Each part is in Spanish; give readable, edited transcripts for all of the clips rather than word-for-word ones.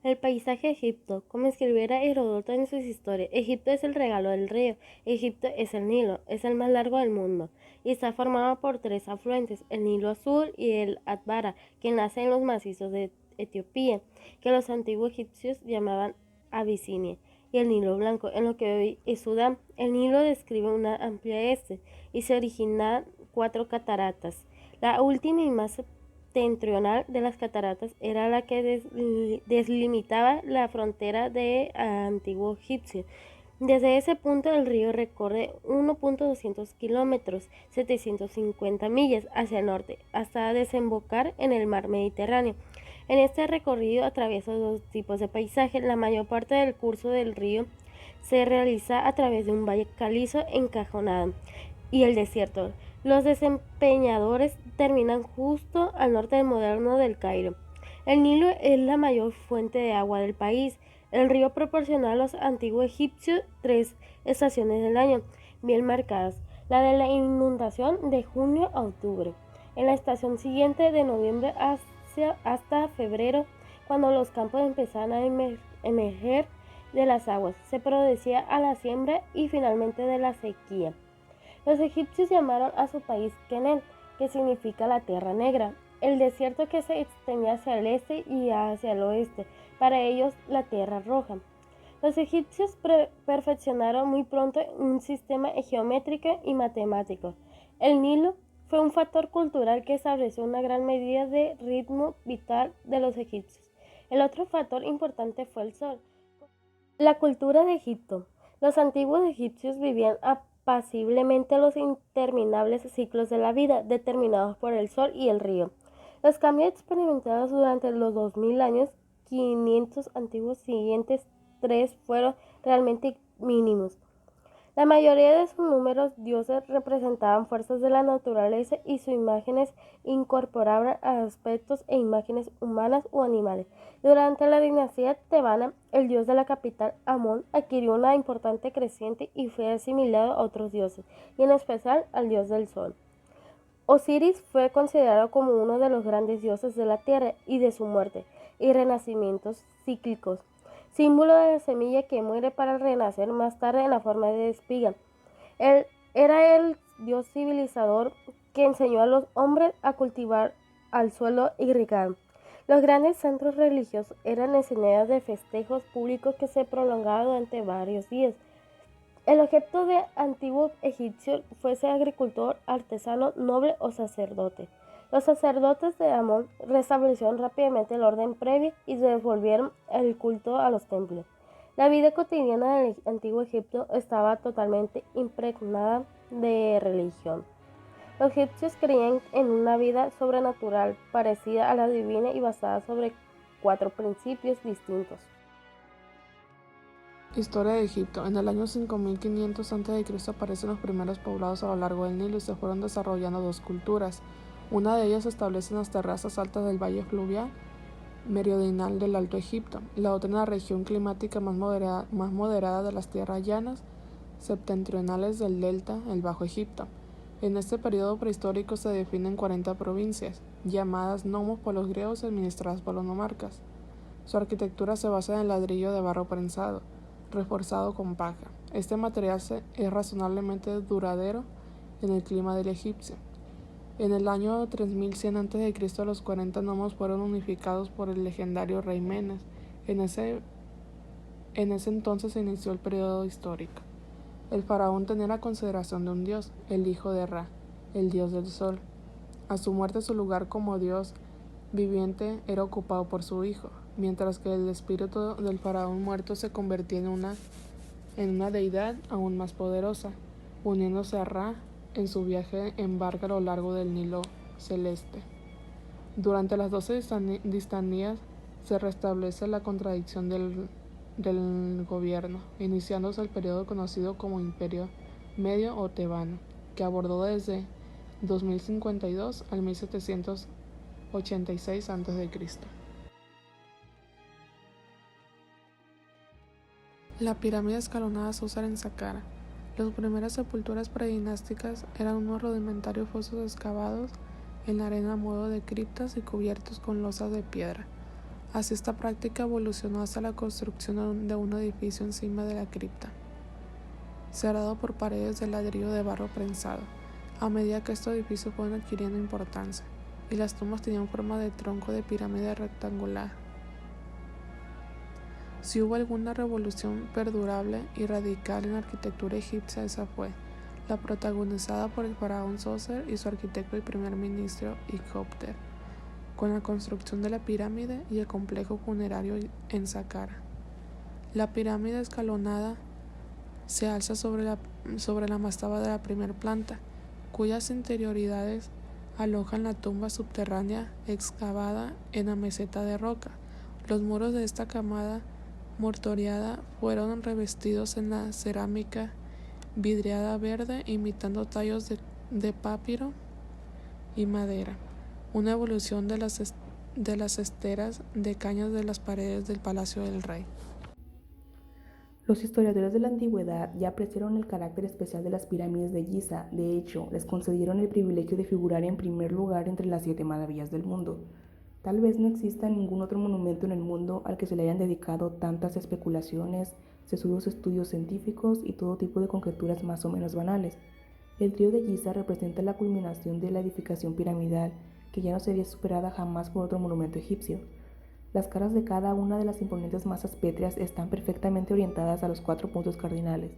El paisaje de Egipto. Como escribiera Heródoto en sus historias, Egipto es el regalo del río. Egipto es el Nilo, es el más largo del mundo y está formado por tres afluentes, el Nilo Azul y el Atbara, que nace en los macizos de Etiopía, que los antiguos egipcios llamaban Abisinia, y el Nilo Blanco, en lo que hoy es Sudán. El Nilo describe una amplia y se originan cuatro cataratas. La última y más septentrional de las cataratas era la que deslimitaba la frontera de antiguo egipcio. Desde ese punto el río recorre 1.200 kilómetros, 750 millas hacia el norte, hasta desembocar en el mar Mediterráneo. En este recorrido atraviesa dos tipos de paisaje. La mayor parte del curso del río se realiza a través de un valle calizo encajonado y el desierto. Los desempeñadores terminan justo al norte del moderno del Cairo. El Nilo es la mayor fuente de agua del país. El río proporcionó a los antiguos egipcios tres estaciones del año bien marcadas: la de la inundación de junio a octubre, en la estación siguiente de noviembre hasta febrero, cuando los campos empezaban a emerger de las aguas, se producía a la siembra, y finalmente de la sequía. Los egipcios llamaron a su país Kenet, que significa la tierra negra, el desierto que se extendía hacia el este y hacia el oeste, para ellos la tierra roja. Los egipcios perfeccionaron muy pronto un sistema geométrico y matemático. El Nilo fue un factor cultural que estableció una gran medida de ritmo vital de los egipcios. El otro factor importante fue el sol. La cultura de Egipto. Los antiguos egipcios vivían apaciblemente los interminables ciclos de la vida, determinados por el sol y el río. Los cambios experimentados durante los 2000 años 500 antiguos siguientes tres fueron realmente mínimos. La mayoría de sus números dioses representaban fuerzas de la naturaleza y sus imágenes incorporaban aspectos e imágenes humanas o animales. Durante la dinastía tebana, el dios de la capital, Amón, adquirió una importante creciente y fue asimilado a otros dioses, y en especial al dios del sol. Osiris fue considerado como uno de los grandes dioses de la tierra y de su muerte y renacimientos cíclicos, símbolo de la semilla que muere para renacer más tarde en la forma de espiga. Él era el dios civilizador que enseñó a los hombres a cultivar al suelo irrigado. Los grandes centros religiosos eran escenarios de festejos públicos que se prolongaban durante varios días. El objeto de antiguo egipcio fuese agricultor, artesano, noble o sacerdote. Los sacerdotes de Amón restablecieron rápidamente el orden previo y devolvieron el culto a los templos. La vida cotidiana del antiguo Egipto estaba totalmente impregnada de religión. Los egipcios creían en una vida sobrenatural parecida a la divina y basada sobre cuatro principios distintos. Historia de Egipto. En el año 5500 a.C. aparecen los primeros poblados a lo largo del Nilo y se fueron desarrollando dos culturas. Una de ellas se establece en las terrazas altas del valle fluvial meridional del Alto Egipto, la otra en la región climática más moderada de las tierras llanas septentrionales del delta, el Bajo Egipto. En este periodo prehistórico se definen 40 provincias, llamadas nomos por los griegos y administradas por los nomarcas. Su arquitectura se basa en el ladrillo de barro prensado, reforzado con paja. Este material es razonablemente duradero en el clima del egipcio. En el año 3100 a.C. los 40 nomos fueron unificados por el legendario rey Menes. En ese entonces se inició el periodo histórico. El faraón tenía la consideración de un dios, el hijo de Ra, el dios del sol. A su muerte su lugar como dios viviente era ocupado por su hijo, mientras que el espíritu del faraón muerto se convertía en una deidad aún más poderosa, uniéndose a Ra en su viaje en barca a lo largo del Nilo celeste. Durante las 12 dinastías se restablece la contradicción del gobierno, iniciándose el periodo conocido como Imperio Medio o Tebano, que abordó desde 2052 al 1786 a.C. La pirámide escalonada se usa en Saqqara. Las primeras sepulturas predinásticas eran unos rudimentarios fosos excavados en la arena a modo de criptas y cubiertos con losas de piedra. Así esta práctica evolucionó hasta la construcción de un edificio encima de la cripta, cerrado por paredes de ladrillo de barro prensado, a medida que estos edificios fueron adquiriendo importancia, y las tumbas tenían forma de tronco de pirámide rectangular. Si hubo alguna revolución perdurable y radical en la arquitectura egipcia, esa fue la protagonizada por el faraón Sóser y su arquitecto y primer ministro Ikhopter, con la construcción de la pirámide y el complejo funerario en Saqqara. La pirámide escalonada se alza sobre la mastaba de la primera planta, cuyas interioridades alojan la tumba subterránea excavada en la meseta de roca. Los muros de esta camada mortuoria fueron revestidos en la cerámica vidriada verde, imitando tallos de papiro y madera, una evolución de las esteras de cañas de las paredes del Palacio del Rey. Los historiadores de la antigüedad ya apreciaron el carácter especial de las pirámides de Giza. De hecho, les concedieron el privilegio de figurar en primer lugar entre las 7 maravillas del mundo. Tal vez no exista ningún otro monumento en el mundo al que se le hayan dedicado tantas especulaciones, sesudos estudios científicos y todo tipo de conjeturas más o menos banales. El trío de Giza representa la culminación de la edificación piramidal, que ya no sería superada jamás por otro monumento egipcio. Las caras de cada una de las imponentes masas pétreas están perfectamente orientadas a los 4 puntos cardinales.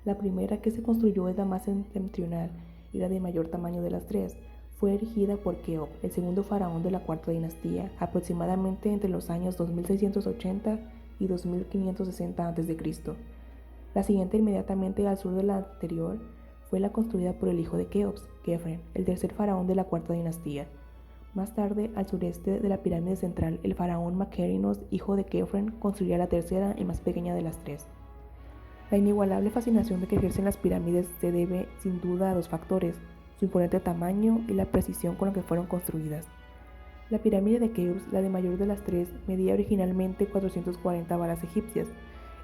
La primera, que se construyó, es la más septentrional y la de mayor tamaño de las 3. Fue erigida por Keops, el segundo faraón de la cuarta dinastía, aproximadamente entre los años 2680 y 2560 a.C. La siguiente, inmediatamente al sur de la anterior, fue la construida por el hijo de Keops, Khefren, el tercer faraón de la cuarta dinastía. Más tarde, al sureste de la pirámide central, el faraón Makerinos, hijo de Khefren, construiría la tercera y más pequeña de las 3. La inigualable fascinación de que ejercen las pirámides se debe, sin duda, a 2 factores: su imponente tamaño y la precisión con la que fueron construidas. La pirámide de Keops, la de mayor de las 3, medía originalmente 440 varas egipcias,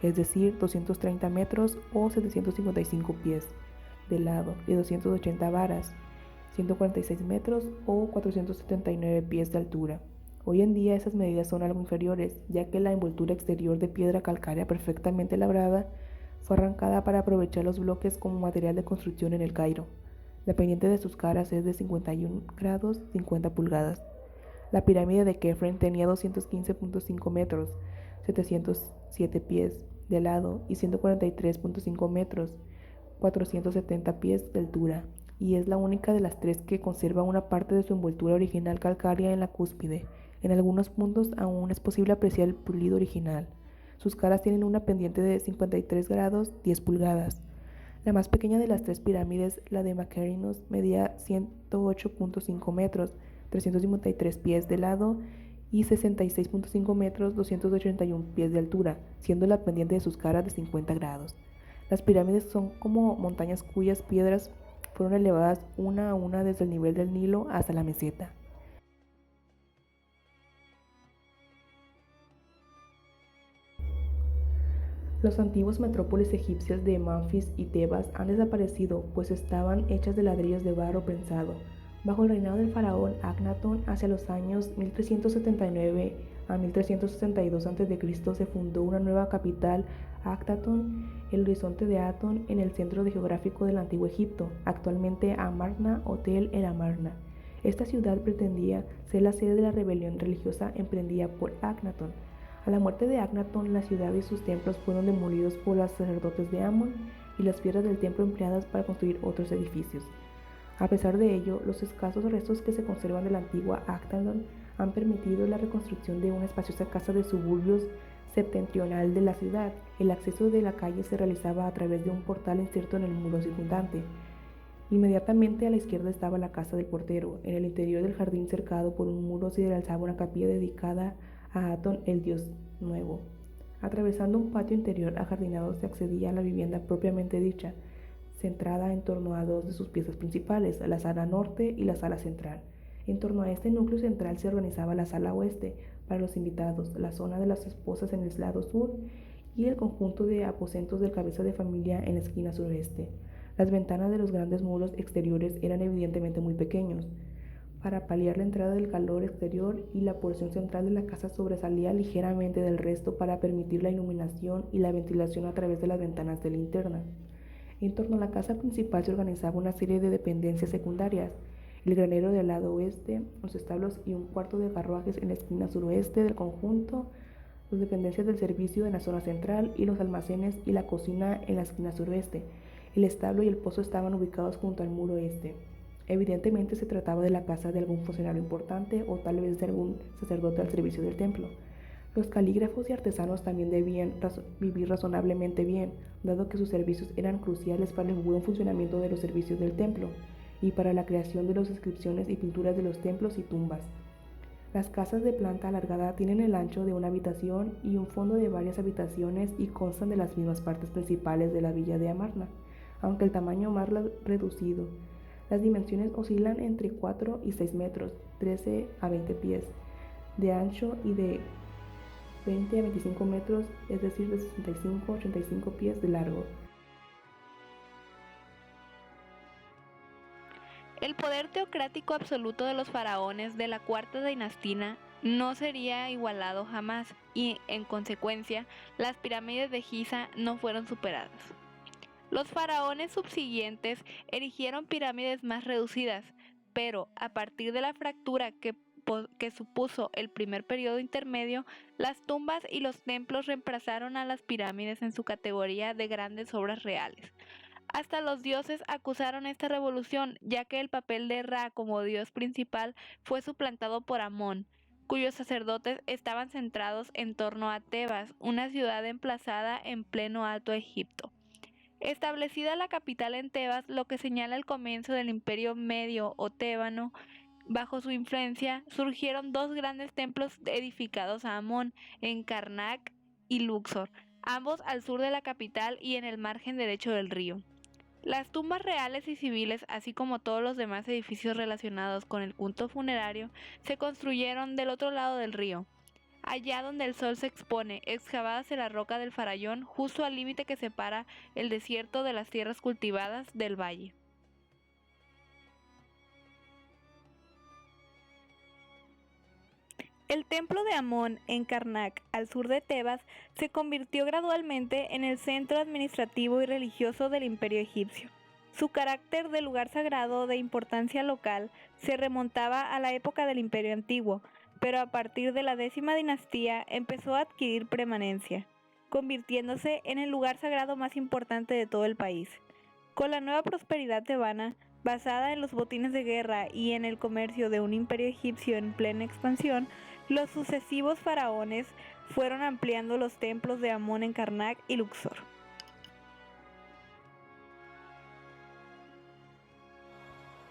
es decir, 230 metros o 755 pies de lado, y 280 varas, 146 metros o 479 pies de altura. Hoy en día esas medidas son algo inferiores, ya que la envoltura exterior de piedra calcárea perfectamente labrada fue arrancada para aprovechar los bloques como material de construcción en el Cairo. La pendiente de sus caras es de 51 grados 50 pulgadas. La pirámide de Khefren tenía 215.5 metros, 707 pies de lado y 143.5 metros, 470 pies de altura, y es la única de las 3 que conserva una parte de su envoltura original calcárea en la cúspide. En algunos puntos aún es posible apreciar el pulido original. Sus caras tienen una pendiente de 53 grados 10 pulgadas. La más pequeña de las 3 pirámides, la de Makerinos, medía 108.5 metros, 353 pies de lado y 66.5 metros, 281 pies de altura, siendo la pendiente de sus caras de 50 grados. Las pirámides son como montañas cuyas piedras fueron elevadas una a una desde el nivel del Nilo hasta la meseta. Las antiguas metrópolis egipcias de Menfis y Tebas han desaparecido, pues estaban hechas de ladrillos de barro prensado. Bajo el reinado del faraón Aknatón, hacia los años 1379 a 1362 a.C., se fundó una nueva capital, Aknatón, el horizonte de Atón, en el centro geográfico del antiguo Egipto, actualmente Amarna o Tel el Amarna. Esta ciudad pretendía ser la sede de la rebelión religiosa emprendida por Aknatón. A la muerte de Aknatón, la ciudad y sus templos fueron demolidos por los sacerdotes de Amón y las piedras del templo empleadas para construir otros edificios. A pesar de ello, los escasos restos que se conservan de la antigua Aknatón han permitido la reconstrucción de una espaciosa casa de suburbios septentrional de la ciudad. El acceso de la calle se realizaba a través de un portal inserto en el muro circundante. Inmediatamente a la izquierda estaba la casa del portero. En el interior del jardín, cercado por un muro, se alzaba una capilla dedicada a Atón, el dios nuevo. Atravesando un patio interior ajardinado se accedía a la vivienda propiamente dicha, centrada en torno a 2 de sus piezas principales, la sala norte y la sala central. En torno a este núcleo central se organizaba la sala oeste para los invitados, la zona de las esposas en el lado sur y el conjunto de aposentos del cabeza de familia en la esquina sureste. Las ventanas de los grandes muros exteriores eran evidentemente muy pequeños para paliar la entrada del calor exterior, y la porción central de la casa sobresalía ligeramente del resto para permitir la iluminación y la ventilación a través de las ventanas de linterna. En torno a la casa principal se organizaba una serie de dependencias secundarias: el granero del lado oeste, los establos y un cuarto de carruajes en la esquina suroeste del conjunto, las dependencias del servicio en la zona central y los almacenes y la cocina en la esquina suroeste. El establo y el pozo estaban ubicados junto al muro este. Evidentemente se trataba de la casa de algún funcionario importante o tal vez de algún sacerdote al servicio del templo. Los calígrafos y artesanos también debían vivir razonablemente bien, dado que sus servicios eran cruciales para el buen funcionamiento de los servicios del templo y para la creación de las inscripciones y pinturas de los templos y tumbas. Las casas de planta alargada tienen el ancho de una habitación y un fondo de varias habitaciones y constan de las mismas partes principales de la villa de Amarna, aunque el tamaño más reducido. Las dimensiones oscilan entre 4 y 6 metros, 13 a 20 pies de ancho y de 20 a 25 metros, es decir, de 65 a 85 pies de largo. El poder teocrático absoluto de los faraones de la cuarta dinastía no sería igualado jamás y, en consecuencia, las pirámides de Giza no fueron superadas. Los faraones subsiguientes erigieron pirámides más reducidas, pero a partir de la fractura que supuso el primer periodo intermedio, las tumbas y los templos reemplazaron a las pirámides en su categoría de grandes obras reales. Hasta los dioses acusaron esta revolución, ya que el papel de Ra como dios principal fue suplantado por Amón, cuyos sacerdotes estaban centrados en torno a Tebas, una ciudad emplazada en pleno Alto Egipto. Establecida la capital en Tebas, lo que señala el comienzo del Imperio Medio o Tébano, bajo su influencia surgieron dos grandes templos edificados a Amón, en Karnak y Luxor, ambos al sur de la capital y en el margen derecho del río. Las tumbas reales y civiles, así como todos los demás edificios relacionados con el culto funerario, se construyeron del otro lado del río, allá donde el sol se expone, excavadas en la roca del Farallón, justo al límite que separa el desierto de las tierras cultivadas del valle. El templo de Amón en Karnak, al sur de Tebas, se convirtió gradualmente en el centro administrativo y religioso del Imperio egipcio. Su carácter de lugar sagrado de importancia local se remontaba a la época del Imperio Antiguo, pero a partir de la 10ª dinastía empezó a adquirir permanencia, convirtiéndose en el lugar sagrado más importante de todo el país. Con la nueva prosperidad tebana, basada en los botines de guerra y en el comercio de un imperio egipcio en plena expansión, los sucesivos faraones fueron ampliando los templos de Amón en Karnak y Luxor.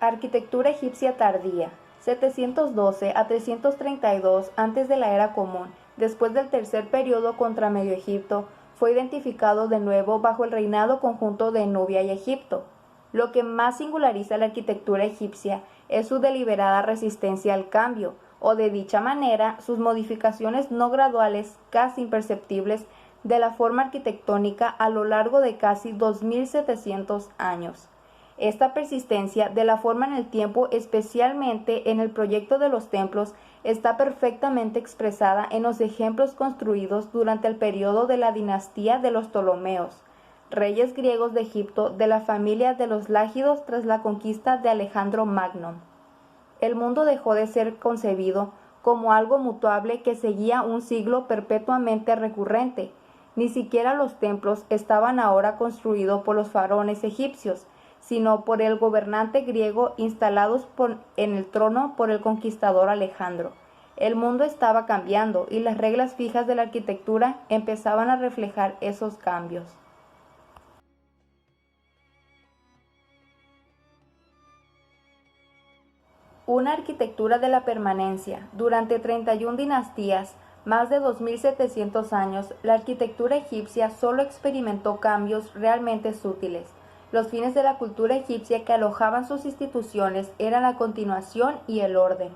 Arquitectura egipcia tardía, 712 a 332 antes de la era común. Después del tercer periodo contra Medio Egipto, fue identificado de nuevo bajo el reinado conjunto de Nubia y Egipto. Lo que más singulariza la arquitectura egipcia es su deliberada resistencia al cambio, o de dicha manera, sus modificaciones no graduales, casi imperceptibles, de la forma arquitectónica a lo largo de casi 2700 años. Esta persistencia de la forma en el tiempo, especialmente en el proyecto de los templos, está perfectamente expresada en los ejemplos construidos durante el periodo de la dinastía de los Ptolomeos, reyes griegos de Egipto de la familia de los Lágidos tras la conquista de Alejandro Magno. El mundo dejó de ser concebido como algo mutable que seguía un siglo perpetuamente recurrente. Ni siquiera los templos estaban ahora construidos por los faraones egipcios, sino por el gobernante griego instalados en el trono por el conquistador Alejandro. El mundo estaba cambiando y las reglas fijas de la arquitectura empezaban a reflejar esos cambios. Una arquitectura de la permanencia. Durante 31 dinastías, más de 2700 años, la arquitectura egipcia solo experimentó cambios realmente sutiles. Los fines de la cultura egipcia que alojaban sus instituciones eran la continuación y el orden.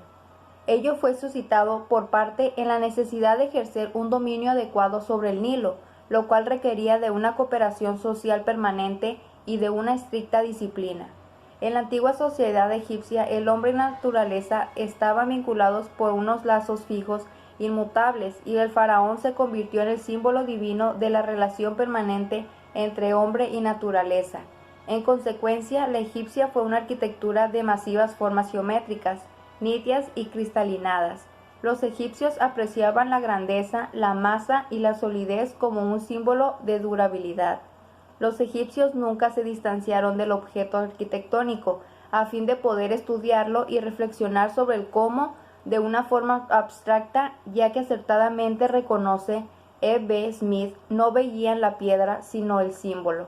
Ello fue suscitado por parte en la necesidad de ejercer un dominio adecuado sobre el Nilo, lo cual requería de una cooperación social permanente y de una estricta disciplina. En la antigua sociedad egipcia, el hombre y la naturaleza estaban vinculados por unos lazos fijos, inmutables, y el faraón se convirtió en el símbolo divino de la relación permanente entre hombre y naturaleza. En consecuencia, la egipcia fue una arquitectura de masivas formas geométricas, nítidas y cristalinadas. Los egipcios apreciaban la grandeza, la masa y la solidez como un símbolo de durabilidad. Los egipcios nunca se distanciaron del objeto arquitectónico a fin de poder estudiarlo y reflexionar sobre el cómo de una forma abstracta, ya que acertadamente reconoce E. B. Smith, no veían la piedra sino el símbolo.